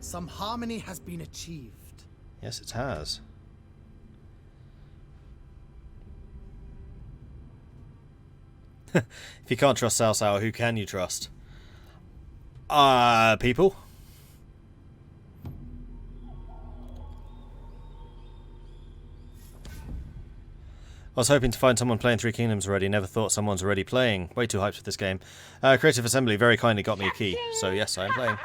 Some harmony has been achieved. Yes, it has. If you can't trust Cao Cao, who can you trust? People. I was hoping to find someone playing Three Kingdoms already. Never thought someone's already playing. Way too hyped for this game. Creative Assembly very kindly got me a key. So yes, I am playing.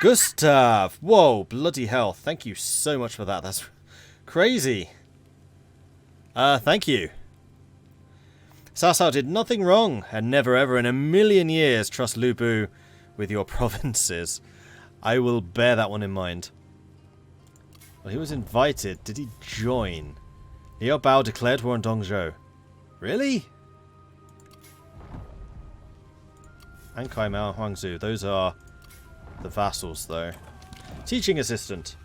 Gustav! Whoa, bloody hell. Thank you so much for that. That's crazy. Thank you. Cao Cao did nothing wrong, and never ever in a million years trust Lu Bu with your provinces. I will bear that one in mind. Well, he was invited. Did he join? Liu Bao declared war on Dong Zhuo. Really? And Kai Mao, Huangzu. Those are the vassals, though. Teaching assistant.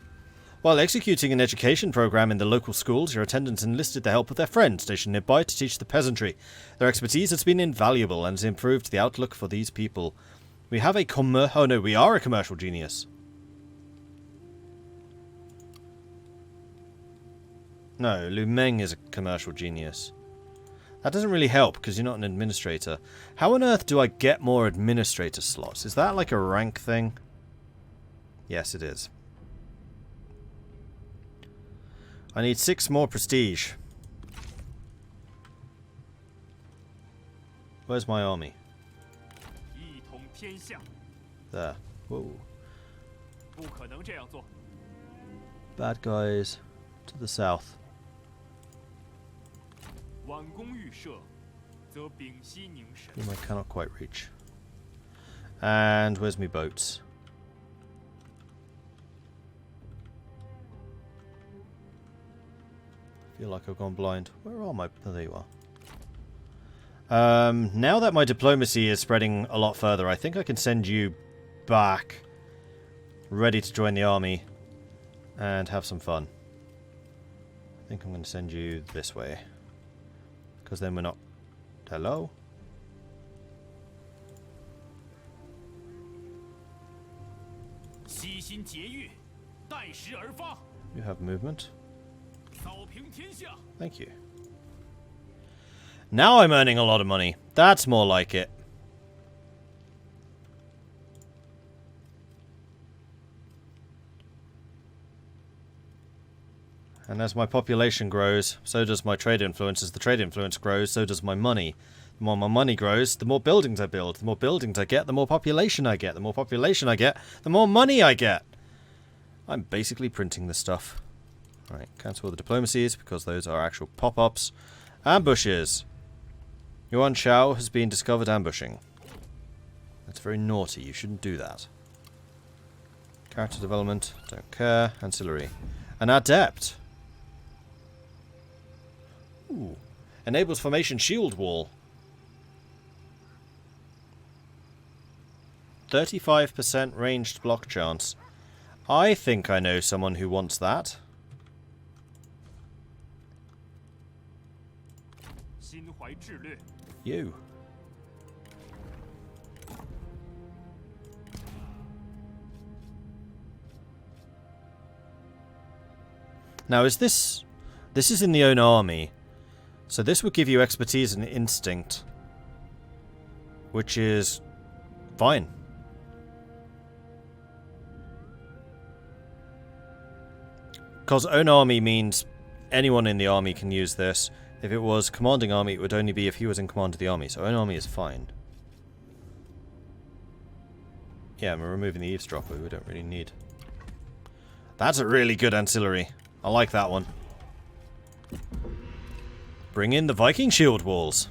While executing an education program in the local schools, your attendants enlisted the help of their friends stationed nearby to teach the peasantry. Their expertise has been invaluable and has improved the outlook for these people. We have a we are a commercial genius. No, Lu Meng is a commercial genius. That doesn't really help because you're not an administrator. How on earth do I get more administrator slots? Is that like a rank thing? Yes, it is. I need 6 more prestige. Where's my army? There. Whoa. Bad guys to the south. Whom I cannot quite reach. And where's my boats? I feel like I've gone blind. Where are my... Oh, there you are. Now that my diplomacy is spreading a lot further, I think I can send you back ready to join the army and have some fun. I think I'm going to send you this way. Because then we're not... Hello? You have movement. Thank you. Now I'm earning a lot of money. That's more like it. And as my population grows, so does my trade influence. As the trade influence grows, so does my money. The more my money grows, the more buildings I build. The more buildings I get, the more population I get. The more population I get, the more money I get. I'm basically printing this stuff. Alright, cancel the diplomacies, because those are actual pop-ups. Ambushes. Yuan Shao has been discovered ambushing. That's very naughty, you shouldn't do that. Character development, don't care. Ancillary. An adept. Ooh. Enables formation shield wall. 35% ranged block chance. I think I know someone who wants that. You. Now, is this... This is in the own army. So this would give you expertise and instinct. Which is... fine. Because own army means anyone in the army can use this. If it was commanding army, it would only be if he was in command of the army. So own army is fine. Yeah, we're removing the eavesdropper we don't really need. That's a really good ancillary. I like that one. Bring in the Viking shield walls.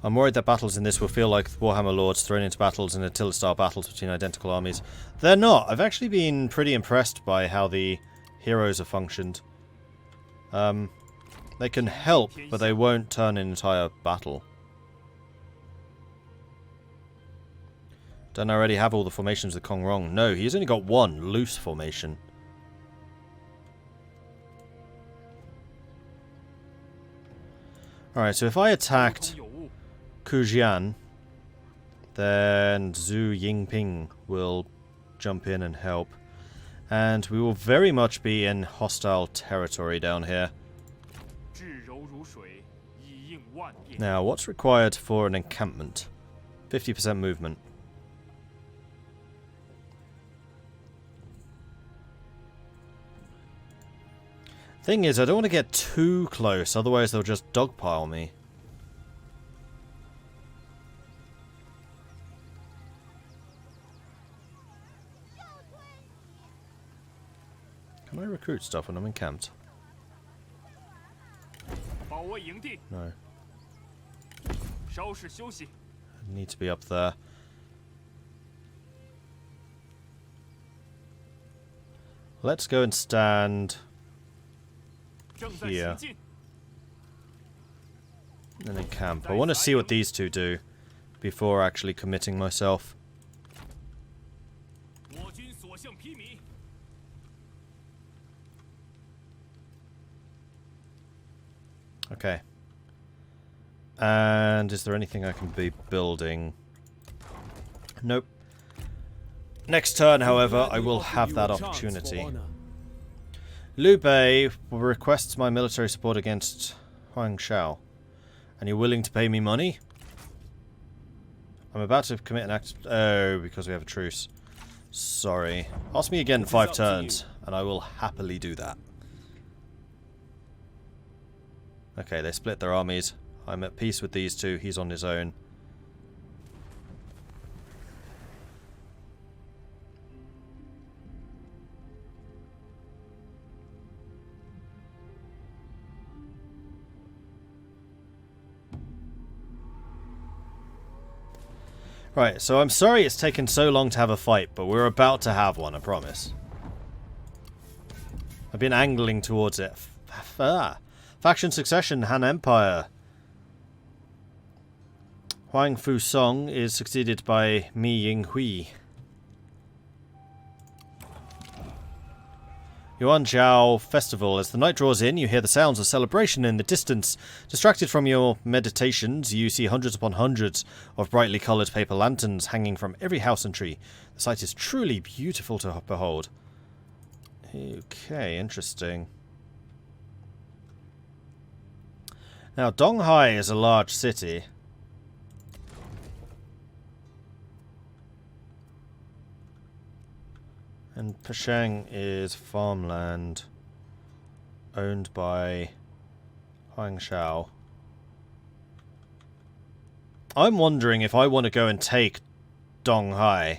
I'm worried that battles in this will feel like Warhammer Lords thrown into battles in Attila-style battles between identical armies. They're not. I've actually been pretty impressed by how the heroes have functioned. They can help, but they won't turn an entire battle. Don't I already have all the formations with Kong Rong? No, he's only got one loose formation. Alright, so if I attacked Kujian, then Zhu Yingping will jump in and help. And we will very much be in hostile territory down here. Now, what's required for an encampment? 50% movement. Thing is, I don't want to get too close, otherwise they'll just dogpile me. Can I recruit stuff when I'm encamped? No. I need to be up there. Let's go and stand here. And then camp. I want to see what these two do before actually committing myself. Okay. And is there anything I can be building? Nope. Next turn, however, I will have that opportunity. Liu Bei requests my military support against Huang Shao. And you're willing to pay me money? I'm about to commit an act... Oh, because we have a truce. Sorry. Ask me again in 5 turns, and I will happily do that. Okay, they split their armies. I'm at peace with these two. He's on his own. Right, so I'm sorry it's taken so long to have a fight, but we're about to have one, I promise. I've been angling towards it. Faction succession, Han Empire. Huang Fu Song is succeeded by Mi Ying Hui. Yuan Zhao Festival. As the night draws in, you hear the sounds of celebration in the distance. Distracted from your meditations, you see hundreds upon hundreds of brightly coloured paper lanterns hanging from every house and tree. The sight is truly beautiful to behold. Okay, interesting. Now, Donghai is a large city. And Pashang is farmland owned by Huang Shao. I'm wondering if I want to go and take Donghai.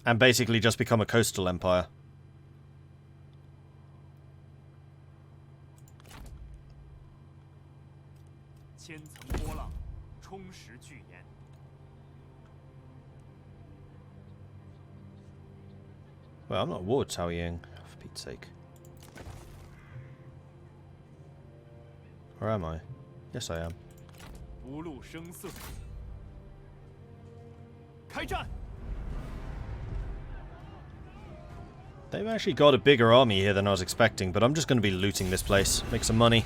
And basically just become a coastal empire. Well, I'm not at war with Cao Ying, for Pete's sake. Or am I? Yes, I am. They've actually got a bigger army here than I was expecting, but I'm just going to be looting this place. Make some money.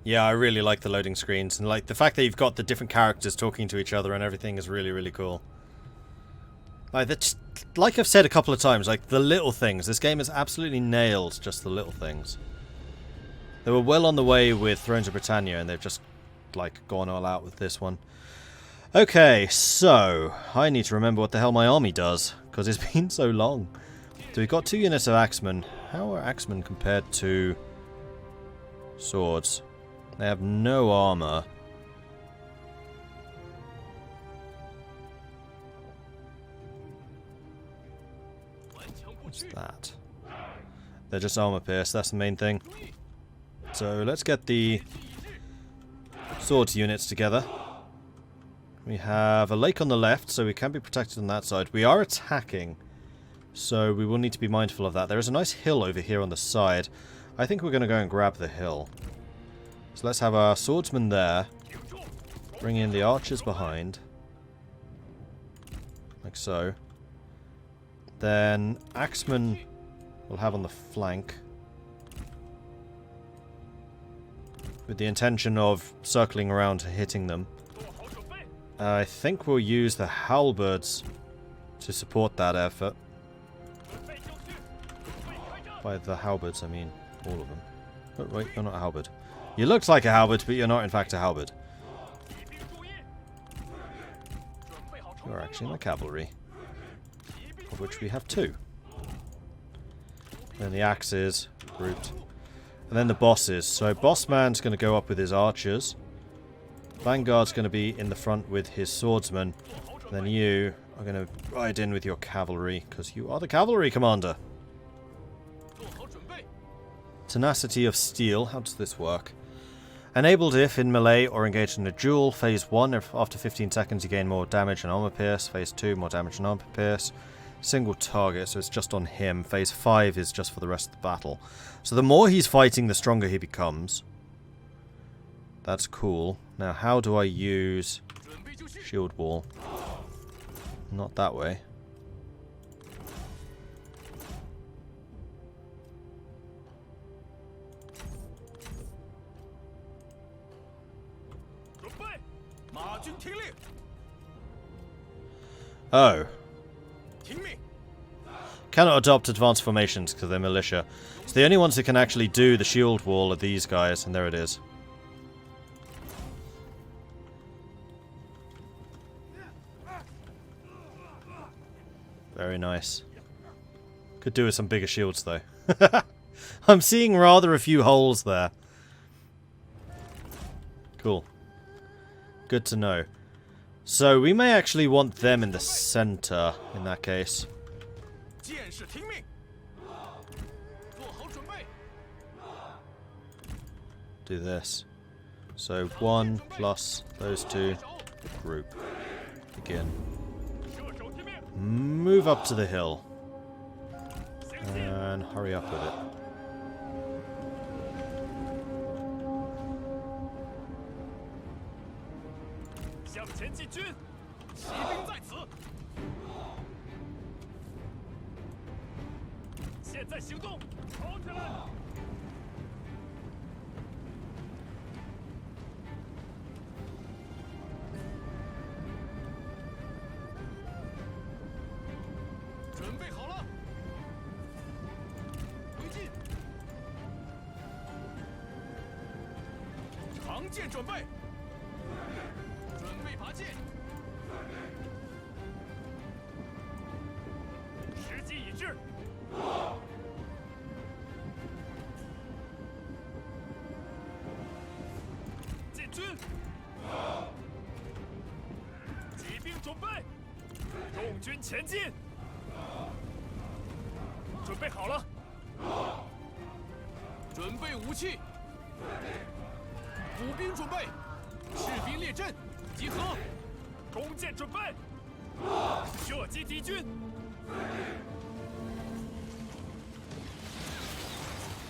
Yeah, I really like the loading screens, and like the fact that you've got the different characters talking to each other and everything is really, really cool. Like I've said a couple of times, like the little things. This game has absolutely nailed just the little things. They were well on the way with Thrones of Britannia, and they've just like gone all out with this one. Okay, so I need to remember what the hell my army does, because it's been so long. So we've got 2 units of axemen. How are axemen compared to swords. They have no armor. What's that? They're just armor pierce, that's the main thing. So let's get the swords units together. We have a lake on the left, so we can be protected on that side. We are attacking, so we will need to be mindful of that. There is a nice hill over here on the side. I think we're going to go and grab the hill. So let's have our swordsman there. Bring in the archers behind. Like so. Then axemen we'll have on the flank. With the intention of circling around and hitting them. I think we'll use the halberds to support that effort. By the halberds, I mean all of them. Oh, wait, you're not a halberd. You look like a halberd, but you're not in fact a halberd. You're actually my cavalry. Of which we have 2. Then the axes, grouped. And then the bosses. So Bossman's going to go up with his archers. Vanguard's going to be in the front with his swordsman. And then you are going to ride in with your cavalry, because you are the cavalry commander. Tenacity of Steel. How does this work? Enabled if in melee or engaged in a duel. Phase 1, after 15 seconds you gain more damage and armor pierce. Phase 2, more damage and armor pierce. Single target, so it's just on him. Phase 5 is just for the rest of the battle. So the more he's fighting, the stronger he becomes. That's cool. Now, how do I use shield wall? Not that way. Oh. Cannot adopt advanced formations because they're militia. So the only ones that can actually do the shield wall are these guys, and there it is. Very nice. Could do with some bigger shields though. I'm seeing rather a few holes there. Cool. Good to know. So we may actually want them in the center in that case. Do this. So 1 plus those 2 group. Begin. Move up to the hill. And hurry up with it.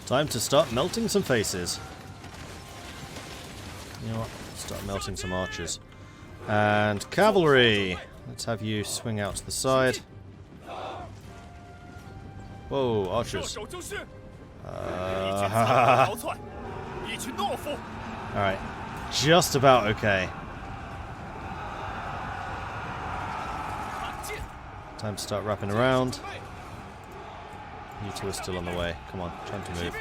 Time to start melting some faces. You know what? Start melting some archers. And cavalry! Let's have you swing out to the side. Whoa, archers. Alright. Just about okay. Time to start wrapping around. You two are still on the way. Come on, time to move.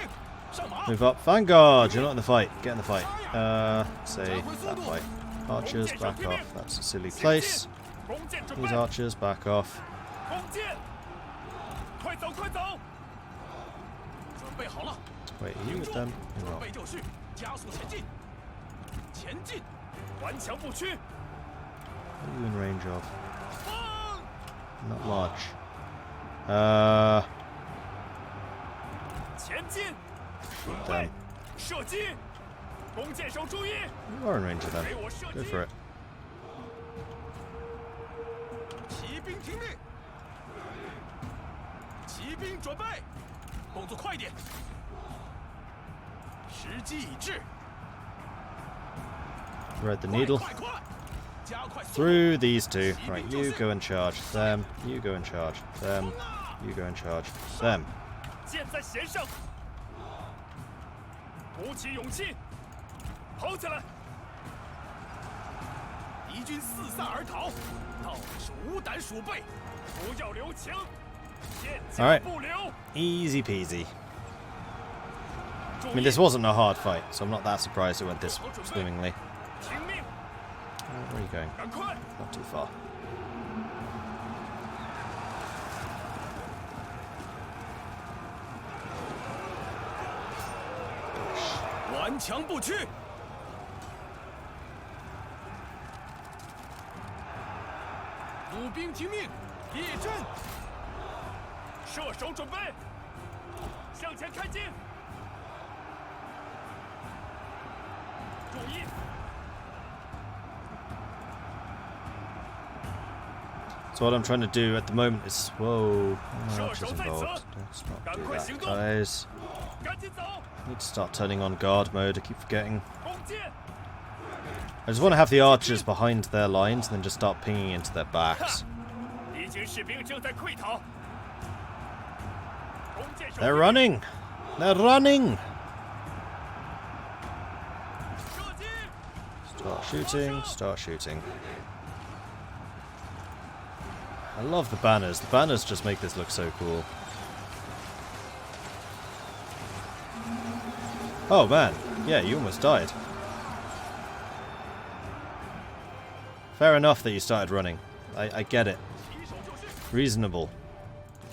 Move up. Vanguard! You're not in the fight. Get in the fight. Say that fight. Archers, back off. That's a silly place. These archers, back off. Wait, are you with them? You're not. 备就绪，加速前进，前进，顽强不屈。 What are you in range of? 风， Not large. 前进，准 Damn. 备，射击，弓箭手注意， You are in range of them. 给我射 Go 击。 for it. 骑兵听令，骑兵准备，动作快一点，时机已至， Thread the 快 needle. 快快，加快速度。 Through these two. Right, you go and charge them. You go and charge them. You go and charge them. 箭在弦上，鼓起勇气，跑起来！敌军四散而逃，到底是无胆鼠辈，不要留情，片 All right. 甲不留。 Easy peasy. 注 I 意 mean, this wasn't a hard fight, so I'm not that surprised it went this swimmingly. 听命， Where are you going? 赶快！ Not too far. 顽强不屈。步兵听命，列阵，射手准备，向前开进。注意， So what I'm trying to do at the moment is... Whoa. Archers involved. Let's not do that, guys. 赶紧走， Need to start turning on guard mode, I keep forgetting. 弓箭， I just want to have the archers behind their lines and then just start pinging into their backs. 敌军士兵正在溃逃。弓箭手 They're running! They're running! 射击， Start shooting, start shooting. I love the banners. The banners just make this look so cool. Oh man, yeah, you almost died. Fair enough that you started running. I get it. 提手就绪， Reasonable.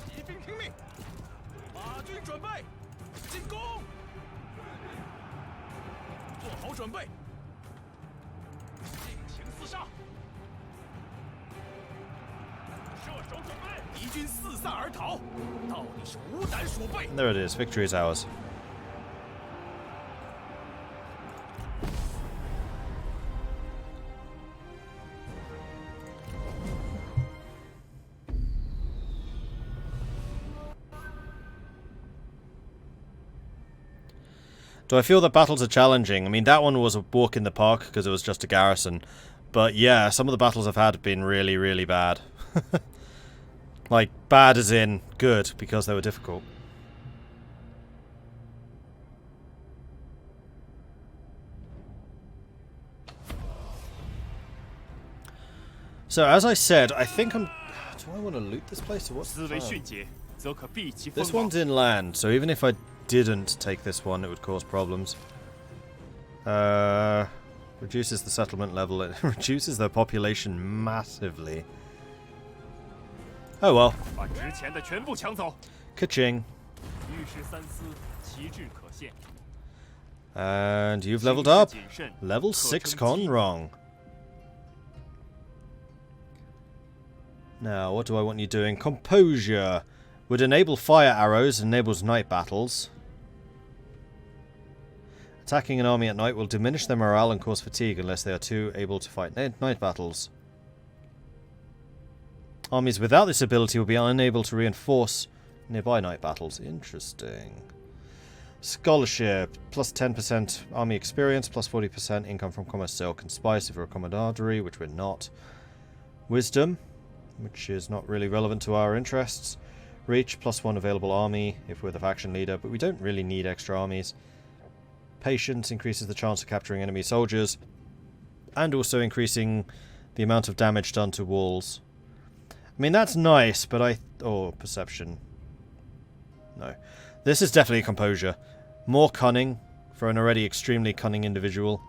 骑兵听命，马军准备，进攻，做好准备，尽情厮杀。射手准备，敌军四散而逃，到底是无胆鼠辈。 And there it is, victory is ours. Do I feel that battles are challenging? I mean, that one was a walk in the park because it was just a garrison. But yeah, some of the battles I've had have been really, really bad. Like, bad as in good, because they were difficult. So, as I said, I think I'm... Do I want to loot this place, or what's the 思维 plan? 迅捷，则可避其锋 This 芒。 one's inland, so even if I didn't take this one, it would cause problems. Reduces the settlement level. It reduces their population massively. Oh well. 把值钱的全部抢走。 Ka-ching. 遇事三思，其志可现。 And you've leveled up. 谨慎， Level 6 con Rong. Now, what do I want you doing? Composure. Would enable fire arrows, enables night battles. Attacking an army at night will diminish their morale and cause fatigue unless they are too able to fight night battles. Armies without this ability will be unable to reinforce nearby night battles. Interesting. Scholarship. Plus 10% army experience, plus 40% income from commerce, silk, and spice if we're a commandery, which we're not. Wisdom, which is not really relevant to our interests. Reach, plus 1 available army if we're the faction leader, but we don't really need extra armies. Patience increases the chance of capturing enemy soldiers, and also increasing the amount of damage done to walls. I mean, that's nice, but oh, perception. No. This is definitely composure. More cunning for an already extremely cunning individual.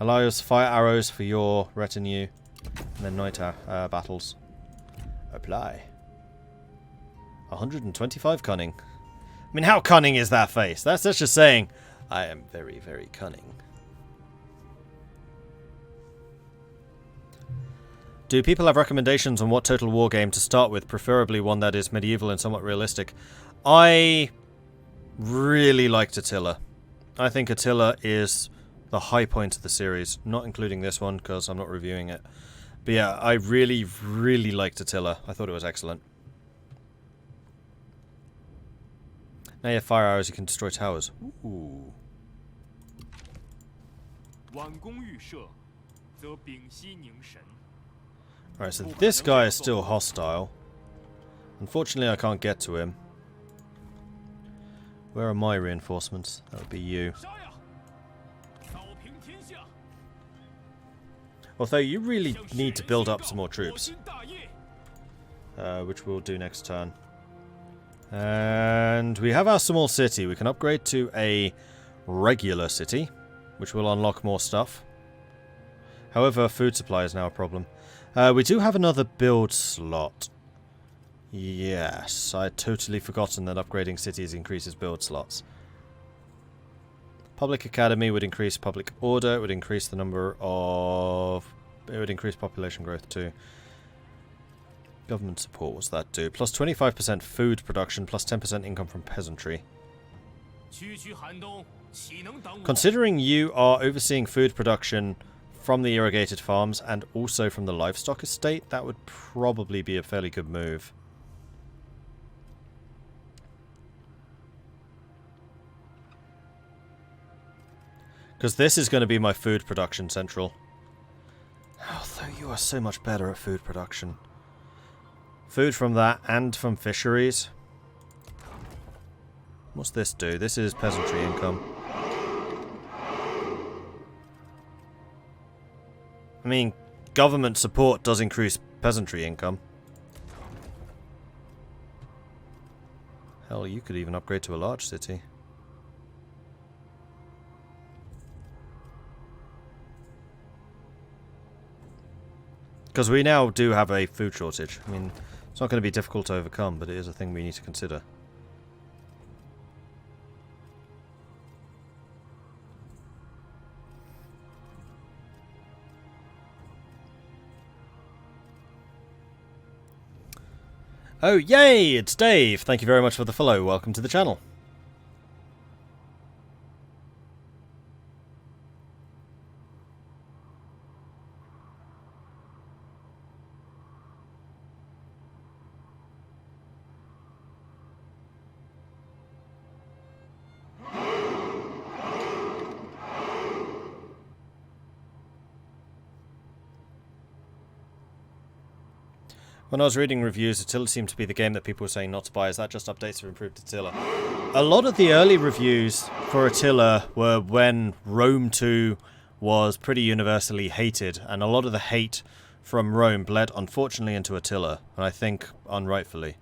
Allows fire arrows for your retinue, and then night battles. Apply. 125 cunning. I mean, how cunning is that face? That's just saying, I am very, very cunning. Do people have recommendations on what Total War game to start with, preferably one that is medieval and somewhat realistic? I really liked Attila. I think Attila is the high point of the series, not including this one because I'm not reviewing it. But yeah, I really, really liked Attila. I thought it was excellent. Now you have fire arrows, you can destroy towers. Ooh. Alright, so this guy is still hostile. Unfortunately, I can't get to him. Where are my reinforcements? That would be you. Although you really need to build up some more troops. Which we'll do next turn. And we have our small city. We can upgrade to a regular city, which will unlock more stuff. However, food supply is now a problem. We do have another build slot. Yes, I had totally forgotten that upgrading cities increases build slots. Public Academy would increase public order, it would increase the number of... it would increase population growth too. Government support, what's that do? Plus 25% food production, plus 10% income from peasantry. Considering you are overseeing food production from the irrigated farms and also from the livestock estate, that would probably be a fairly good move. Because this is going to be my food production central. Although you are so much better at food production. Food from that and from fisheries. What's this do? This is peasantry income. I mean, government support does increase peasantry income. Hell, you could even upgrade to a large city. Because we now do have a food shortage. I mean, it's not going to be difficult to overcome, but it is a thing we need to consider. Oh, yay! It's Dave! Thank you very much for the follow. Welcome to the channel. When I was reading reviews, Attila seemed to be the game that people were saying not to buy. Is that just updates have improved Attila? A lot of the early reviews for Attila were when Rome 2 was pretty universally hated, and a lot of the hate from Rome bled, unfortunately, into Attila, and I think unrightfully.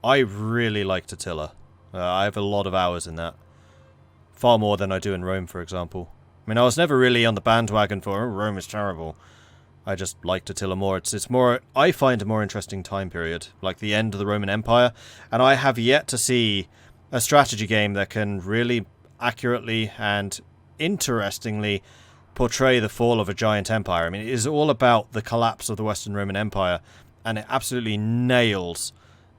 I really liked Attila. I have a lot of hours in that. Far more than I do in Rome, for example. I mean, I was never really on the bandwagon for, oh, Rome is terrible. I just liked Attila more. It's more, I find a more interesting time period, like the end of the Roman Empire, and I have yet to see a strategy game that can really accurately and interestingly portray the fall of a giant empire. I mean, it is all about the collapse of the Western Roman Empire, and it absolutely nails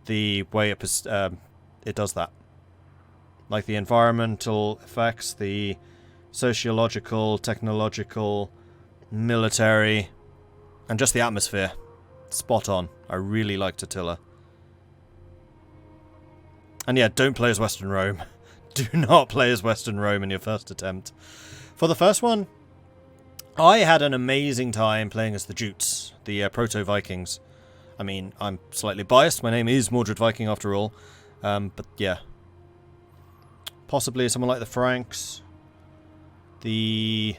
the way it does that. Like the environmental effects, the sociological, technological, military, and just the atmosphere. Spot on. I really liked Attila. And yeah, don't play as Western Rome. Do not play as Western Rome in your first attempt. For the first one, I had an amazing time playing as the Jutes, the proto-Vikings. I mean, I'm slightly biased. My name is Mordred Viking after all. But yeah. Possibly someone like the Franks. The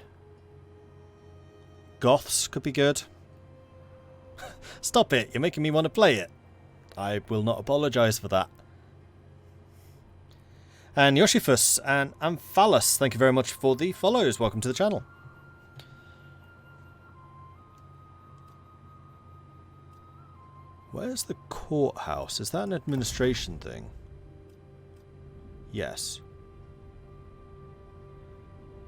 Goths could be good. Stop it, you're making me want to play it. I will not apologise for that. And Yoshifus and Amphalos, thank you very much for the follows. Welcome to the channel. Where's the courthouse? Is that an administration thing? Yes.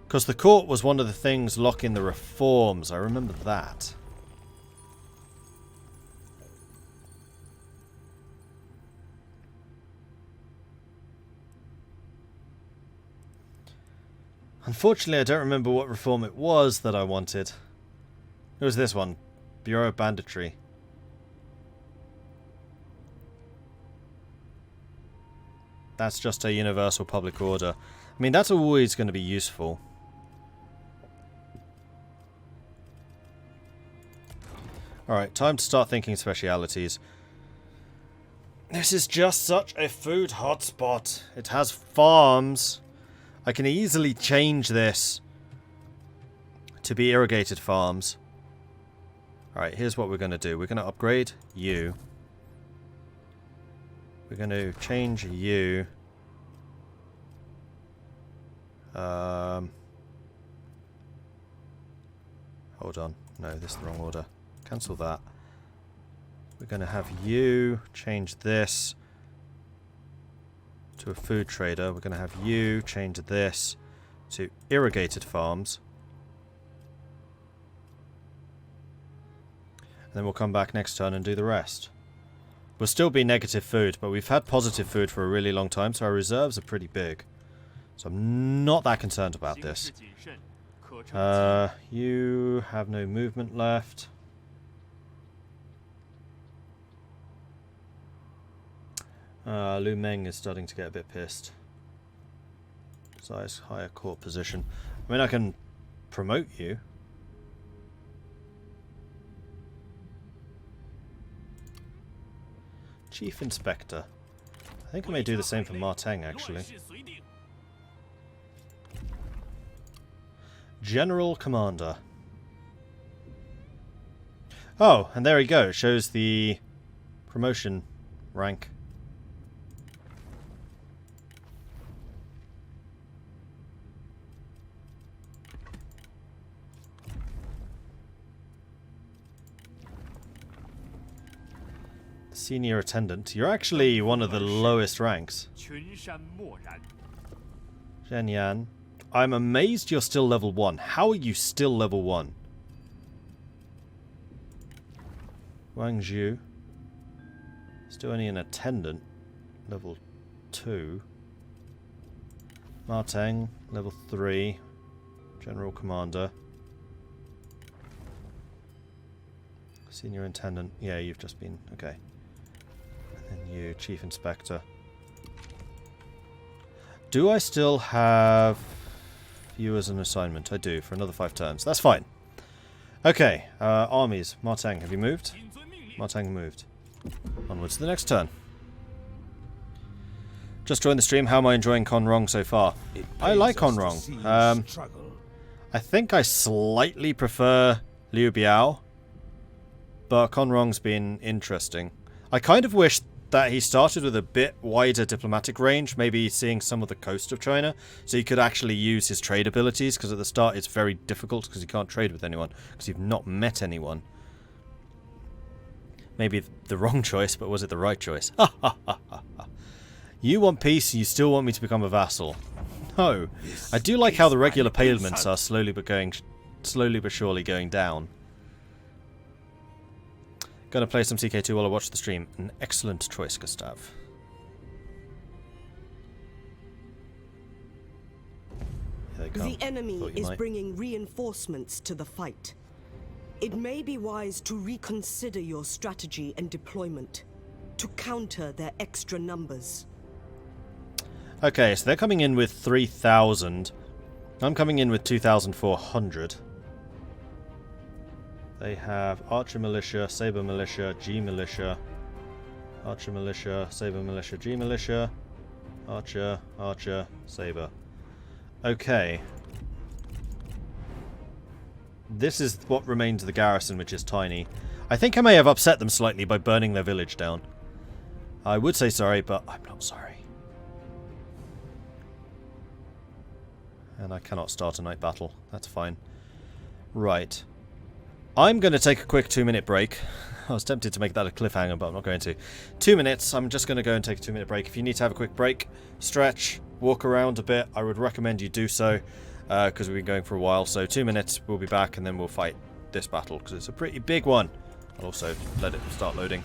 Because the court was one of the things locking the reforms. I remember that. Unfortunately, I don't remember what reform it was that I wanted. It was this one. Bureau of Banditry. That's just a universal public order. I mean, that's always going to be useful. Alright, time to start thinking specialities. This is just such a food hotspot. It has farms. I can easily change this to be irrigated farms. Alright, here's what we're going to do. We're going to upgrade you. We're going to change you. Hold on. No, this is the wrong order. Cancel that. We're going to have you change this to a food trader. We're going to have you change this to irrigated farms. And then we'll come back next turn and do the rest. We'll still be negative food, but we've had positive food for a really long time, so our reserves are pretty big. So I'm not that concerned about this. You have no movement left. Lu Meng is starting to get a bit pissed. Size higher court position. I mean, I can promote you. Chief Inspector. I think I may do the same for Marteng, actually. General Commander. Oh, and there we go. It shows the promotion rank. Senior Attendant. You're actually one of the lowest ranks. Zhenyan. I'm amazed you're still level 1. How are you still level 1? Wang Zhu. Still only an Attendant. Level 2. Marteng. Level 3. General Commander. Senior Attendant. Yeah, you've just been... Okay. And you, Chief Inspector. Do I still have you as an assignment? I do, for another 5 turns. That's fine. Okay, armies. Marteng, have you moved? Marteng moved. Onwards to the next turn. Just joined the stream. How am I enjoying Con Rong so far? I like Con Rong. I think I slightly prefer Liu Biao, but Con Rong's been interesting. I kind of wish that he started with a bit wider diplomatic range, maybe seeing some of the coast of China, so he could actually use his trade abilities, because at the start it's very difficult because you can't trade with anyone, because you've not met anyone. Maybe the wrong choice, but was it the right choice? Ha ha ha ha. You want peace, you still want me to become a vassal. No. I do like how the regular payments are slowly but surely going down. Gonna play some CK2 while I watch the stream. An excellent choice, Gustav. Here they come. The enemy is bringing reinforcements to the fight. It may be wise to reconsider your strategy and deployment to counter their extra numbers. Okay, so they're coming in with 3,000. I'm coming in with 2,400. They have Archer Militia, Saber Militia, G Militia, Archer Militia, Saber Militia, G Militia, Archer, Archer, Saber. Okay. This is what remains of the garrison, which is tiny. I think I may have upset them slightly by burning their village down. I would say sorry, but I'm not sorry. And I cannot start a night battle. That's fine. Right. I'm going to take a quick 2-minute break. I was tempted to make that a cliffhanger, but I'm not going to. 2 minutes. I'm just going to go and take a 2-minute break. If you need to have a quick break, stretch, walk around a bit, I would recommend you do so, because we've been going for a while. So 2 minutes, we'll be back, and then we'll fight this battle, because it's a pretty big one. I'll also let it start loading.